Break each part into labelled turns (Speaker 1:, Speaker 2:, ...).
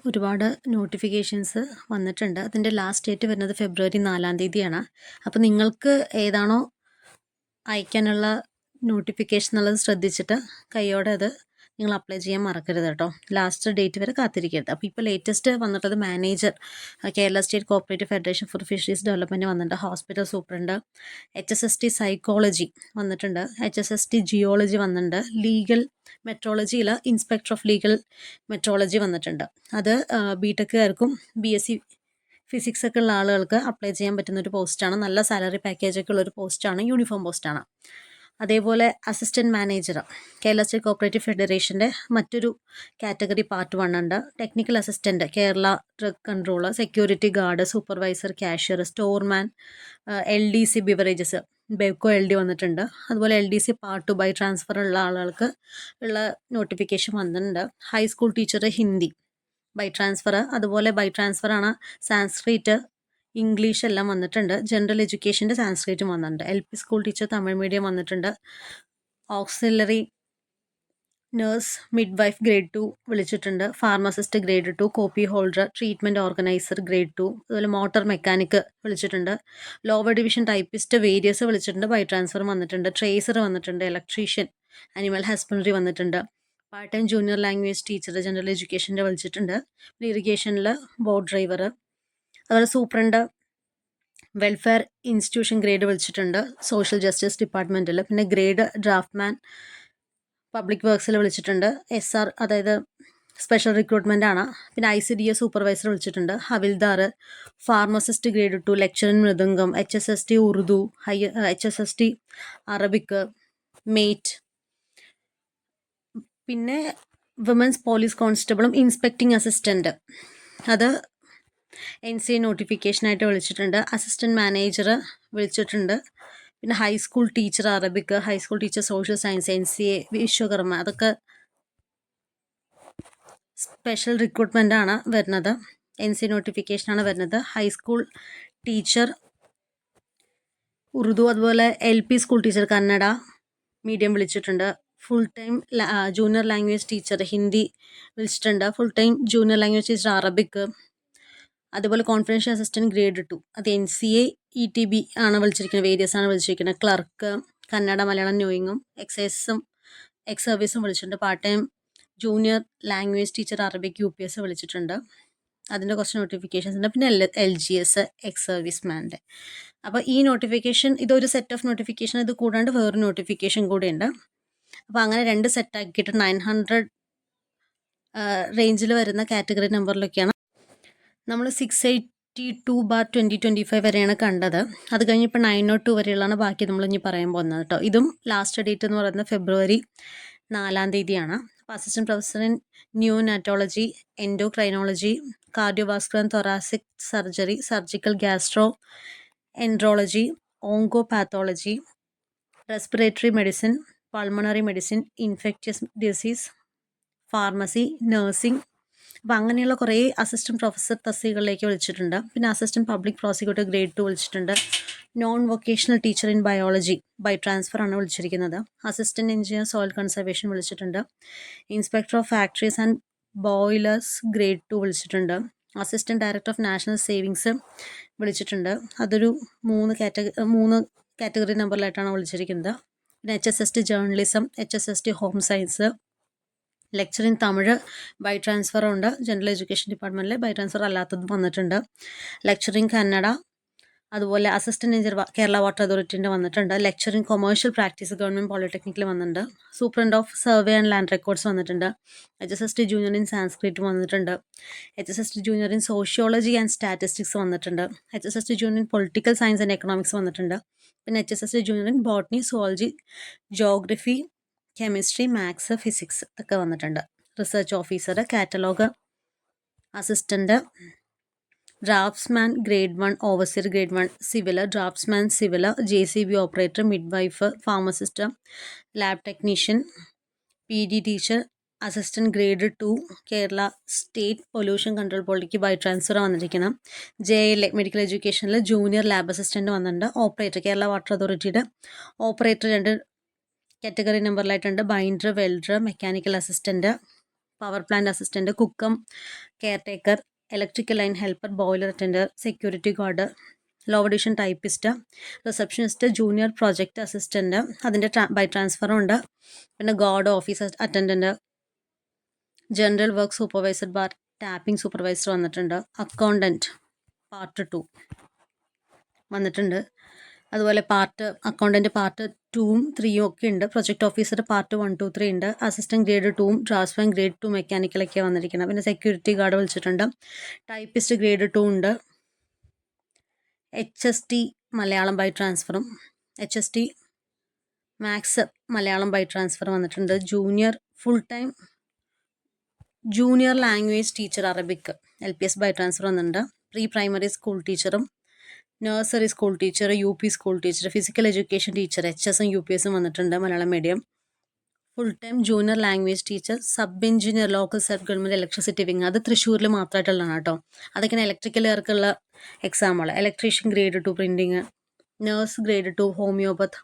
Speaker 1: ഒരുപാട് നോട്ടിഫിക്കേഷൻസ് വന്നിട്ടുണ്ട്. അതിൻ്റെ ലാസ്റ്റ് ഡേറ്റ് വരുന്നത് ഫെബ്രുവരി 4 തീയതിയാണ്. അപ്പോൾ നിങ്ങൾക്ക് ഏതാണോ അയക്കാനുള്ള നോട്ടിഫിക്കേഷൻ എന്നുള്ളത് ശ്രദ്ധിച്ചിട്ട് കൈയോടെ അത് നിങ്ങൾ അപ്ലൈ ചെയ്യാൻ മറക്കരുത് കേട്ടോ. ലാസ്റ്റ് ഡേറ്റ് വരെ കാത്തിരിക്കരുത്. അപ്പോൾ ഇപ്പോൾ ലേറ്റസ്റ്റ് വന്നിട്ടത് manager Kerala state cooperative federation for fisheries development വന്നിട്ടുണ്ട്. ഹോസ്പിറ്റൽ സൂപ്രണ്ട്, HSST സൈക്കോളജി വന്നിട്ടുണ്ട്, HSST ജിയോളജി വന്നിട്ടുണ്ട്, ലീഗൽ മെട്രോളജിയിൽ ഇൻസ്പെക്ടർ ഓഫ് ലീഗൽ മെട്രോളജി വന്നിട്ടുണ്ട്. അത് ബിടെക്കുകാർക്കും BSc ഫിസിക്സ് ഒക്കെ ഉള്ള ആളുകൾക്ക് അപ്ലൈ ചെയ്യാൻ പറ്റുന്ന ഒരു പോസ്റ്റാണ്. നല്ല സാലറി പാക്കേജൊക്കെ ഉള്ളൊരു പോസ്റ്റാണ്, യൂണിഫോം പോസ്റ്റാണ്. അതേപോലെ assistant manager Kerala state cooperative ഫെഡറേഷൻ്റെ മറ്റൊരു കാറ്റഗറി പാർട്ട് 1 ഉണ്ട്. Technical assistant Kerala drug controller, security guard, supervisor, cashier, storeman, LDC beverages, Bevco LD വന്നിട്ടുണ്ട്. അതുപോലെ LDC പാർട്ട് 2 ബൈ ട്രാൻസ്ഫർ ഉള്ള ആളുകൾക്ക് ഉള്ള നോട്ടിഫിക്കേഷൻ വന്നിട്ടുണ്ട്. High school teacher Hindi by transfer, അതുപോലെ ബൈ ട്രാൻസ്ഫർ ആണ് സാൻസ്ക്രിറ്റ്, ഇംഗ്ലീഷ് എല്ലാം വന്നിട്ടുണ്ട്. ജനറൽ എഡ്യൂക്കേഷൻ്റെ സാൻസ്ക്രിറ്റും വന്നിട്ടുണ്ട്. LP school teacher Tamil medium വന്നിട്ടുണ്ട്. Auxiliary nurse, midwife grade 2 വിളിച്ചിട്ടുണ്ട്. Pharmacist grade 2, copy holder, treatment organiser grade 2, അതുപോലെ മോട്ടോർ മെക്കാനിക്ക് വിളിച്ചിട്ടുണ്ട്. ലോവർ ഡിവിഷൻ ടൈപ്പിസ്റ്റ് വേരിയസ് വിളിച്ചിട്ടുണ്ട്. ബൈ ട്രാൻസ്ഫർ വന്നിട്ടുണ്ട്. ട്രേസർ വന്നിട്ടുണ്ട്. ഇലക്ട്രീഷ്യൻ, അനിമൽ ഹസ്ബൻഡറി വന്നിട്ടുണ്ട്. Part time junior language teacher general എഡ്യൂക്കേഷൻ്റെ വിളിച്ചിട്ടുണ്ട്. ഇറിഗേഷനിൽ ബോട്ട് ഡ്രൈവർ, അതുപോലെ സൂപ്രണ്ട് വെൽഫെയർ ഇൻസ്റ്റിറ്റ്യൂഷൻ ഗ്രേഡ് വിളിച്ചിട്ടുണ്ട്. സോഷ്യൽ ജസ്റ്റിസ് ഡിപ്പാർട്ട്മെൻറ്റിൽ. പിന്നെ ഗ്രേഡ് ഡ്രാഫ്റ്റ്മാൻ പബ്ലിക് വർക്ക്സിൽ വിളിച്ചിട്ടുണ്ട്. SR അതായത് സ്പെഷ്യൽ റിക്രൂട്ട്മെൻ്റ് ആണ്. പിന്നെ ICDS സൂപ്പർവൈസർ വിളിച്ചിട്ടുണ്ട്. Havildar, pharmacist grade 2, lecturer in mridangam, HSST Urdu, HSST Arabic, മെയ്റ്റ്. പിന്നെ വിമൻസ് പോലീസ് കോൺസ്റ്റബിളും ഇൻസ്പെക്ടിംഗ് അസിസ്റ്റൻറ്റ് അത് NCA നോട്ടിഫിക്കേഷനായിട്ട് വിളിച്ചിട്ടുണ്ട്. അസിസ്റ്റൻറ്റ് മാനേജർ വിളിച്ചിട്ടുണ്ട്. പിന്നെ high school teacher Arabic, high school teacher social science, NCA Vishwakarma, അതൊക്കെ സ്പെഷ്യൽ റിക്രൂട്ട്മെൻ്റ് ആണ് വരുന്നത്. NCA നോട്ടിഫിക്കേഷനാണ് വരുന്നത്. ഹൈസ്കൂൾ ടീച്ചർ ഉറുദു, അതുപോലെ LP school teacher Kannada medium വിളിച്ചിട്ടുണ്ട്. Full time junior language teacher Hindi വിളിച്ചിട്ടുണ്ട്. Full time junior language teacher Arabic, അതുപോലെ കോൺഫിഡൻഷ്യൽ അസിസ്റ്റൻറ്റ് ഗ്രേഡ് 2 അത് NCA ETB ആണ് വിളിച്ചിരിക്കുന്നത്. വേരിയസ് ആണ് വിളിച്ചിരിക്കുന്നത്. ക്ലർക്ക്, കന്നഡ മലയാളം ന്യൂയിങ്ങും, എക്സൈസും എക്സ് സർവീസും വിളിച്ചിട്ടുണ്ട്. Part time junior language teacher Arabic UPS വിളിച്ചിട്ടുണ്ട്. അതിൻ്റെ കുറച്ച് നോട്ടിഫിക്കേഷൻസ് ഉണ്ട്. പിന്നെ LGS എക്സ് സർവീസ് മാൻ്റെ. അപ്പോൾ ഈ നോട്ടിഫിക്കേഷൻ ഇതൊരു സെറ്റ് ഓഫ് നോട്ടിഫിക്കേഷൻ. ഇത് കൂടാണ്ട് വേറൊരു നോട്ടിഫിക്കേഷൻ കൂടെ ഉണ്ട്. അപ്പോൾ അങ്ങനെ 2 സെറ്റാക്കിയിട്ട് 900 റേഞ്ചിൽ വരുന്ന കാറ്റഗറി നമ്പറിലൊക്കെയാണ് നമ്മൾ 682/2025 വരെയാണ് കണ്ടത്. അത് കഴിഞ്ഞ് ഇപ്പോൾ 902 വരെയുള്ളതാണ് ബാക്കി നമ്മൾ ഇനി പറയാൻ പോകുന്നത് കേട്ടോ. ഇതും ലാസ്റ്റ് ഡേറ്റ് എന്ന് പറയുന്നത് ഫെബ്രുവരി 4 തീയതിയാണ്. അപ്പോൾ assistant professor in neonatology, endocrinology, cardiovascular and thoracic surgery, surgical gastroenterology, oncopathology, respiratory medicine, pulmonary medicine, infectious disease, pharmacy, nursing. അപ്പോൾ അങ്ങനെയുള്ള കുറേ അസിസ്റ്റൻറ്റ് പ്രൊഫസർ തസ്തികകളിലേക്ക് വിളിച്ചിട്ടുണ്ട്. പിന്നെ അസിസ്റ്റൻറ്റ് പബ്ലിക് പ്രോസിക്യൂട്ടർ ഗ്രേഡ് 2 വിളിച്ചിട്ടുണ്ട്. Non vocational teacher in biology by transfer ആണ് വിളിച്ചിരിക്കുന്നത്. Assistant engineer soil conservation വിളിച്ചിട്ടുണ്ട്. Inspector of factories and boilers grade 2 വിളിച്ചിട്ടുണ്ട്. Assistant director of national savings വിളിച്ചിട്ടുണ്ട്. അതൊരു 3 കാറ്റഗറി നമ്പറിലായിട്ടാണ് വിളിച്ചിരിക്കുന്നത്. പിന്നെ HSST journalism, HSST home science, lecture in Tamil by transfer ഉണ്ട്. ജനറൽ എഡ്യൂക്കേഷൻ ഡിപ്പാർട്ട്മെൻറ്റിൽ ബൈ ട്രാൻസ്ഫർ അല്ലാത്തതും വന്നിട്ടുണ്ട്. ലെക്ചർ ഇൻ കന്നഡ, അതുപോലെ അസിസ്റ്റൻറ്റ് എഞ്ചിനീയർ കേരള വാട്ടർ അതോറിറ്റിൻ്റെ വന്നിട്ടുണ്ട്. Lecture in commercial practice government പോളിടെക്നിക്കിൽ വന്നിട്ടുണ്ട്. Superintendent of survey and land records വന്നിട്ടുണ്ട്. HSST ജൂനിയർ ഇൻ സാൻസ്ക്രിറ്റ് വന്നിട്ടുണ്ട്. HSST junior in sociology and statistics വന്നിട്ടുണ്ട്. HSST junior in political science and economics വന്നിട്ടുണ്ട്. പിന്നെ HSST junior in botany, zoology, geography, chemistry, maths, physics ഒക്കെ വന്നിട്ടുണ്ട്. Research officer, catalogue assistant, draftsman grade 1, overseer grade 1, civil, draftsman civil, JCB operator, midwife, pharmacist, lab technician, PD teacher, assistant grade 2 Kerala state pollution control ബോർഡിലേക്ക് by transfer വന്നിരിക്കണം. JL medical എഡ്യൂക്കേഷനിൽ junior lab assistant വന്നിട്ടുണ്ട്. Operator Kerala water അതോറിറ്റിയുടെ operator 2 category നമ്പറിലായിട്ടുണ്ട്. Binder, welder, mechanical assistant, power plant assistant, cook cum caretaker, electrical line helper, boiler attender, security guard, lower division typist, receptionist, junior project assistant, അതിൻ്റെ by ട്രാൻസ്ഫറും ഉണ്ട്. പിന്നെ guard, office attendant, general work supervisor bar tapping supervisor വന്നിട്ടുണ്ട്. Accountant part 2 വന്നിട്ടുണ്ട്. അതുപോലെ accountant part 2ഉം 3ഉം ഒക്കെ ഉണ്ട്. Project officer part 1, 2, 3 ഉണ്ട്. അസിസ്റ്റൻറ്റ് ഗ്രേഡ് 2ഉം ട്രാൻസ്ഫർ ഗ്രേഡ് 2 മെക്കാനിക്കലൊക്കെ വന്നിരിക്കുന്നത്. പിന്നെ സെക്യൂരിറ്റി ഗാർഡ് വിളിച്ചിട്ടുണ്ട്. ടൈപ്പിസ്റ്റ് ഗ്രേഡ് 2 ഉണ്ട്. HST മലയാളം ബൈ ട്രാൻസ്ഫറും HST maths Malayalam by transfer വന്നിട്ടുണ്ട്. Junior language teacher Arabic LPS by transfer വന്നിട്ടുണ്ട്. പ്രീ പ്രൈമറി സ്കൂൾ ടീച്ചറും nursery school teacher, UP school teacher, physical education teacher HSഉം UPSഉം വന്നിട്ടുണ്ട് Malayalam medium. Full time junior language teacher, sub engineer local self government electricity wing, അത് തൃശ്ശൂരിൽ മാത്രമായിട്ടുള്ളതാണ് കേട്ടോ. അതൊക്കെയാണ് ഇലക്ട്രിക്കലുകാർക്കുള്ള എക്സാമുകൾ. Electrician grade 2 printing, nurse grade 2 homoeopath,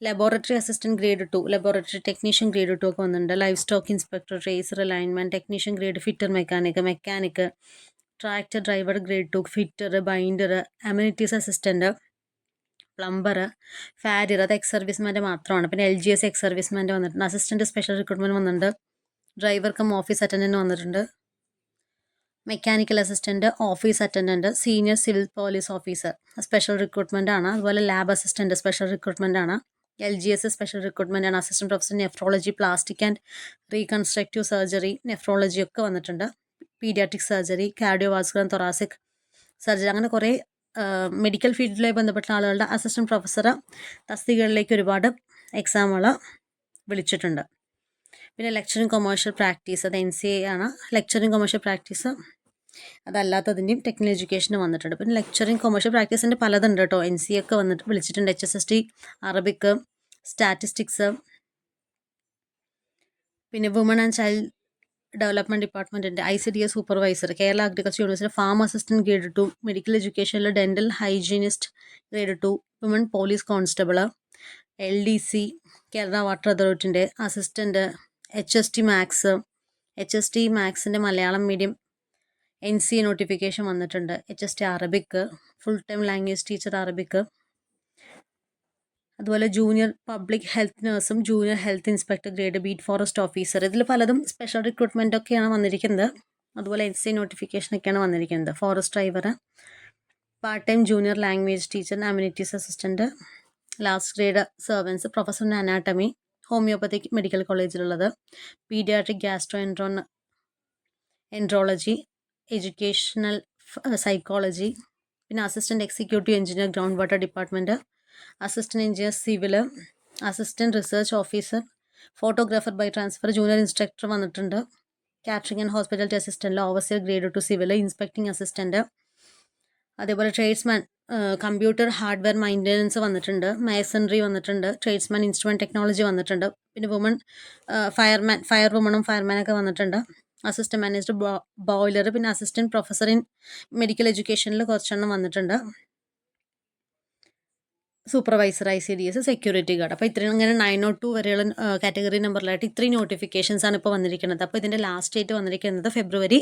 Speaker 1: laboratory assistant grade 2, laboratory technician grade 2 ഒക്കെ വന്നിട്ടുണ്ട്. Livestock inspector, razor alignment, technician grade, fitter mechanic, tractor driver grade 2, fitter, binder, amenities assistant, plumber, farrier, അത് ex സർവീസ്മാൻ്റെ മാത്രമാണ്. പിന്നെ LGS ex സർവീസ്മാൻ്റെ വന്നിട്ടുണ്ട്. Assistant special recruitment വന്നിട്ടുണ്ട്. Driver cum office attendant വന്നിട്ടുണ്ട്. Mechanical assistant, office attendant, senior civil police officer special recruitment ആണ്. അതുപോലെ ലാബ് അസിസ്റ്റൻറ്റ് സ്പെഷ്യൽ റിക്രൂട്ട്മെൻ്റ് ആണ്. LGS സ്പെഷ്യൽ റിക്രൂട്ട്മെൻ്റ് ആണ്. Assistant professor nephrology, plastic and reconstructive surgery, nephrology ഒക്കെ വന്നിട്ടുണ്ട്. Paediatric surgery, cardiovascular thoracic surgery, അങ്ങനെ കുറേ medical ഫീൽഡിലുമായി ബന്ധപ്പെട്ട ആളുകളുടെ അസിസ്റ്റൻറ്റ് പ്രൊഫസർ തസ്തികകളിലേക്ക് ഒരുപാട് എക്സാമുകൾ വിളിച്ചിട്ടുണ്ട്. പിന്നെ ലെക്ചറിങ് കൊമേഴ്ഷ്യൽ പ്രാക്ടീസ്, അത് NCA ആണ്. ലെക്ചറിങ് കൊമേഴ്ഷ്യൽ പ്രാക്ടീസ് അതല്ലാത്തതിൻ്റെയും ടെക്നിക്കൽ എഡ്യൂക്കേഷന് വന്നിട്ടുണ്ട്. പിന്നെ ലെക്ചറിങ് കൊമേഴ്ഷ്യൽ പ്രാക്ടീസിൻ്റെ പലതുണ്ട് കേട്ടോ. NCA ഒക്കെ വന്നിട്ട് വിളിച്ചിട്ടുണ്ട്. HSST അറബിക്, സ്റ്റാറ്റിസ്റ്റിക്സ്, പിന്നെ വുമൺ ആൻഡ് ചൈൽഡ് ഡെവലപ്മെൻറ്റ് ഡിപ്പാർട്ട്മെൻറ്റിൻ്റെ ICDS supervisor, Kerala agriculture university farm assistant grade 2, medical എഡ്യൂക്കേഷനിൽ dental hygienist grade 2, woman police constable, LDC Kerala water അതോറിറ്റിൻ്റെ അസിസ്റ്റൻറ്റ്, HST മാത്സിൻ്റെ മലയാളം മീഡിയം NCA നോട്ടിഫിക്കേഷൻ വന്നിട്ടുണ്ട്. HST Arabic, full time language teacher Arabic. അതുപോലെ junior public health നഴ്സും junior health inspector grade beat forest officer, ഇതിൽ പലതും special recruitment ഒക്കെയാണ് വന്നിരിക്കുന്നത്. അതുപോലെ NCA നോട്ടിഫിക്കേഷനൊക്കെയാണ് വന്നിരിക്കുന്നത്. Forest driver, part time junior language teacher, amenities assistant, last grade servants, professor in anatomy, homoeopathic medical കോളേജിലുള്ളത്, paediatric gastroenterology, educational psychology, പിന്നെ assistant executive engineer ground water department, assistant engineer civil, assistant research officer, photographer by transfer, junior instructor വന്നിട്ടുണ്ട്. Catering and hospitality assistant, overseer grade 2 civil, inspecting assistant, അതേപോലെ tradesman computer hardware maintenance വന്നിട്ടുണ്ട്. Masonry വന്നിട്ടുണ്ട്. Tradesman instrument technology വന്നിട്ടുണ്ട്. പിന്നെ fire വുമണും ഫയർമാനൊക്കെ വന്നിട്ടുണ്ട്. Assistant manager boiler, പിന്നെ assistant professor in medical എഡ്യൂക്കേഷനിൽ കുറച്ചെണ്ണം വന്നിട്ടുണ്ട്. Supervisor ICDS, security guard. അപ്പോൾ ഇത്രയും ഇങ്ങനെ 902 വരെയുള്ള കാറ്റഗറി നമ്പറിലായിട്ട് ഇത്രയും നോട്ടിഫിക്കേഷൻസ് ആണ് ഇപ്പോൾ വന്നിരിക്കുന്നത്. അപ്പോൾ ഇതിൻ്റെ ലാസ്റ്റ് ഡേറ്റ് വന്നിരിക്കുന്നത് ഫെബ്രുവരി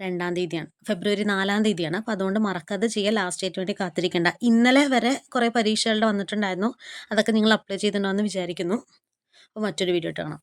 Speaker 1: 2-ാം തീയതിയാണ്, ഫെബ്രുവരി 4-ാം തീയതിയാണ്. അപ്പോൾ അതുകൊണ്ട് മറക്കാതെ ചെയ്യുക, ലാസ്റ്റ് ഡേറ്റ് വേണ്ടി കാത്തിരിക്കേണ്ട. ഇന്നലെ വരെ കുറേ പരീക്ഷകളുടെ വന്നിട്ടുണ്ടായിരുന്നു, അതൊക്കെ നിങ്ങൾ അപ്ലൈ ചെയ്തിട്ടുണ്ടോ എന്ന് വിചാരിക്കുന്നു. അപ്പോൾ മറ്റൊരു വീഡിയോ ഇട്ട് കാണാം.